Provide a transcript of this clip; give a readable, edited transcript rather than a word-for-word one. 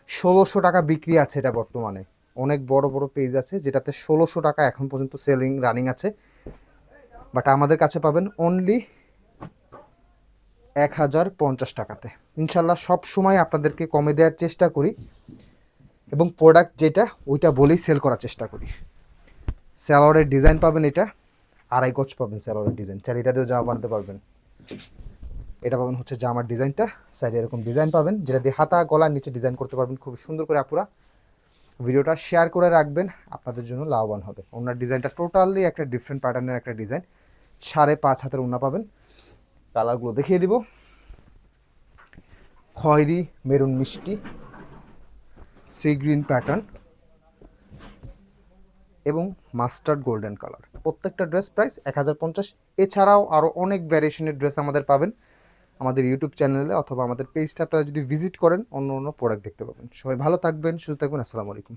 1600 টাকা বিক্রি আছে এটা বর্তমানে। অনেক বড় বড় পেজ আছে যেটাতে 1600 টাকা এখন পর্যন্ত সেলিং রানিং আছে, বাট আমাদের কাছে পাবেন অনলি 1050 টাকাতে। ইনশাল্লাহ সব সময় আপনাদেরকে কমে দেওয়ার চেষ্টা করি এবং প্রোডাক্ট যেটা ওইটা বলেই সেল করার চেষ্টা করি। স্যালোয়ারের ডিজাইন পাবেন, এটা 2.5 গজ পাবেন স্যালোয়ারের ডিজাইন, চার এটা দিয়েও জামা বানাতে পারবেন। এটা পাবেন হচ্ছে জামার ডিজাইনটা, সাইডে এরকম ডিজাইন পাবেন যেটা দিয়ে হাতা গলার নিচে ডিজাইন করতে পারবেন খুব সুন্দর করে। আপুরা ভিডিওটা শেয়ার করে রাখবেন, আপনাদের জন্য লাভবান হবে। ওনার ডিজাইনটা টোটালি একটা ডিফারেন্ট প্যাটার্নের একটা ডিজাইন, 5.5 হাতের ওনা পাবেন। কালারগুলো দেখিয়ে দিব, খয়েরি, মেরুন মিষ্টি, সি গ্রিন প্যাটার্ন এবং মাস্টার্ড গোল্ডেন কালার। প্রত্যেকটা ড্রেস প্রাইস 1050। এছাড়াও আরও অনেক ভ্যারিয়েশনের ড্রেস আমাদের পাবেন আমাদের ইউটিউব চ্যানেলে অথবা আমাদের পেজটা আপনারা যদি ভিজিট করেন অন্য অন্য প্রোডাক্ট দেখতে পাবেন। সবাই ভালো থাকবেন, সুস্থ থাকবেন, আসসালামু আলাইকুম।